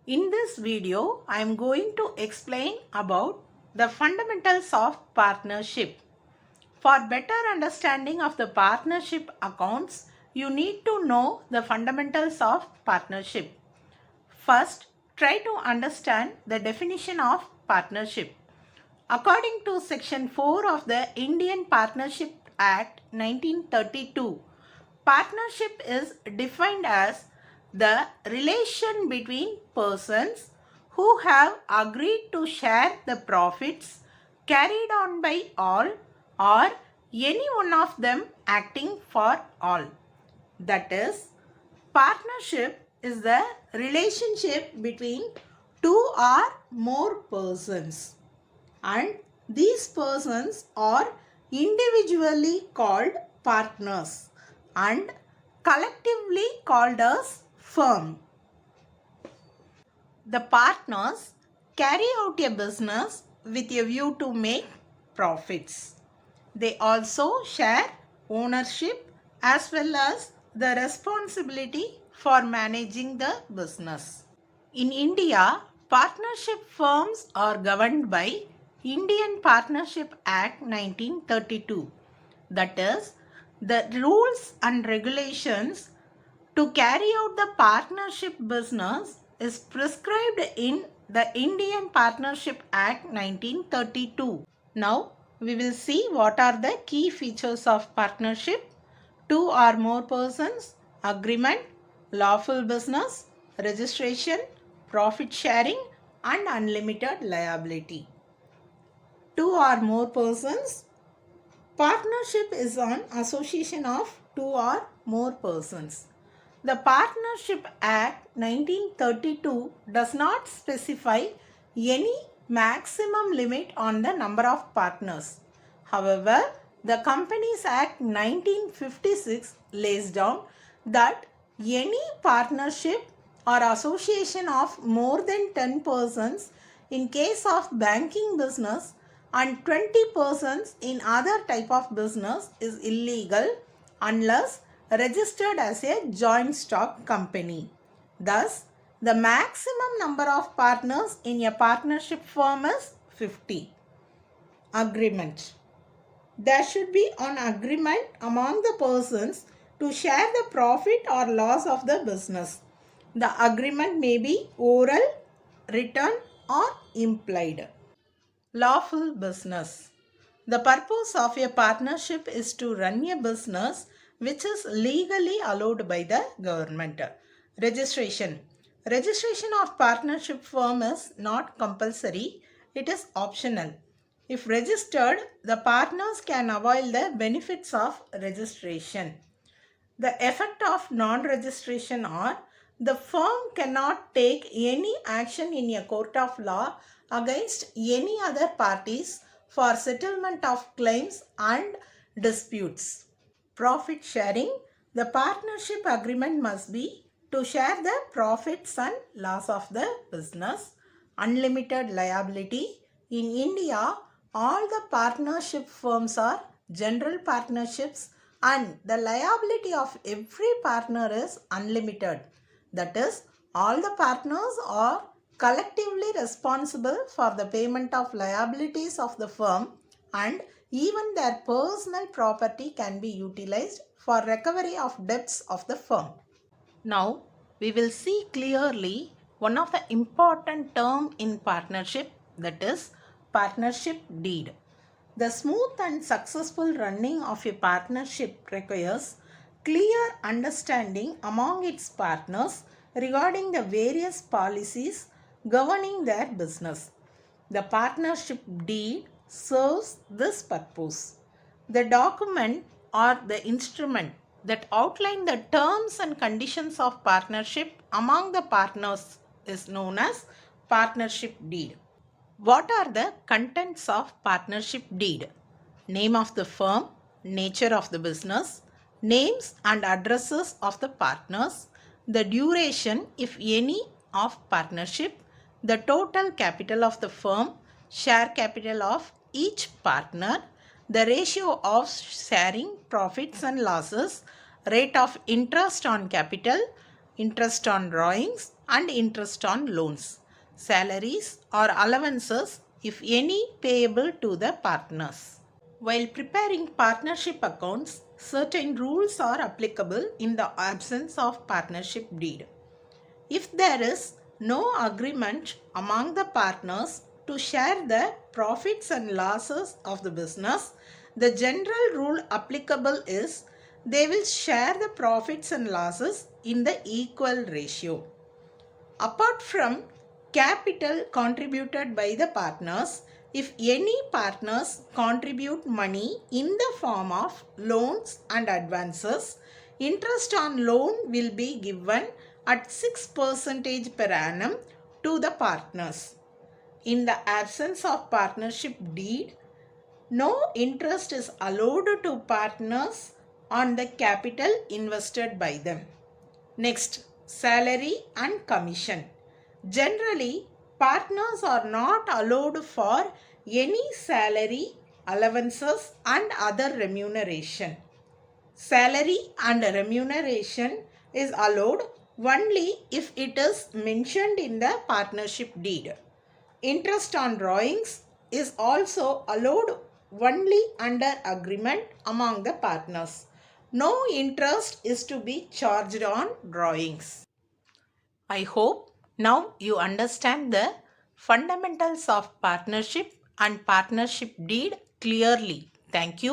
In this video, I am going to explain about the fundamentals of partnership. For better understanding of the partnership accounts, you need to know the fundamentals of partnership. First, try to understand the definition of partnership. According to Section 4 of the Indian Partnership Act 1932, partnership is defined as the relation between persons who have agreed to share the profits carried on by all or any one of them acting for all. That is, partnership is the relationship between two or more persons, and these persons are individually called partners and collectively called as firm. The partners carry out a business with a view to make profits. They also share ownership as well as the responsibility for managing the business. In India, partnership firms are governed by Indian Partnership Act 1932. That is, the rules and regulations to carry out the partnership business is prescribed in the Indian Partnership Act 1932. Now, we will see what are the key features of partnership: two or more persons, agreement, lawful business, registration, profit sharing, and unlimited liability. Two or more persons. Partnership is an association of two or more persons. The Partnership Act 1932 does not specify any maximum limit on the number of partners. However, the Companies Act 1956 lays down that any partnership or association of more than 10 persons in case of banking business and 20 persons in other type of business is illegal unless registered as a joint stock company. Thus, the maximum number of partners in a partnership firm is 50. Agreement. There should be an agreement among the persons to share the profit or loss of the business. The agreement may be oral, written, or implied. Lawful business. The purpose of a partnership is to run a business which is legally allowed by the government. Registration. Registration of partnership firm is not compulsory, it is optional. If registered, the partners can avail the benefits of registration. The effect of non-registration are: the firm cannot take any action in a court of law against any other parties for settlement of claims and disputes. Profit sharing. The partnership agreement must be to share the profits and loss of the business. Unlimited liability. In India, all the partnership firms are general partnerships and the liability of every partner is unlimited. That is, all the partners are collectively responsible for the payment of liabilities of the firm, and even their personal property can be utilized for recovery of debts of the firm. Now, we will see clearly one of the important term in partnership, that is partnership deed. The smooth and successful running of a partnership requires clear understanding among its partners regarding the various policies governing their business. The partnership deed serves this purpose. The document or the instrument that outline the terms and conditions of partnership among the partners is known as partnership deed. What are the contents of partnership deed? Name of the firm, nature of the business, names and addresses of the partners, the duration, if any, of partnership, the total capital of the firm, share capital of each partner, the ratio of sharing profits and losses, rate of interest on capital, interest on drawings, and interest on loans, salaries or allowances, if any, payable to the partners. While preparing partnership accounts, certain rules are applicable in the absence of partnership deed. If there is no agreement among the partners to share the profits and losses of the business, the general rule applicable is they will share the profits and losses in the equal ratio. Apart from capital contributed by the partners, if any partners contribute money in the form of loans and advances, interest on loan will be given at 6% per annum to the partners. In the absence of partnership deed, no interest is allowed to partners on the capital invested by them. Next, salary and commission. Generally, partners are not allowed for any salary, allowances, and other remuneration. Salary and remuneration is allowed only if it is mentioned in the partnership deed. Interest on drawings is also allowed only under agreement among the partners. No interest is to be charged on drawings. I hope now you understand the fundamentals of partnership and partnership deed clearly. Thank you.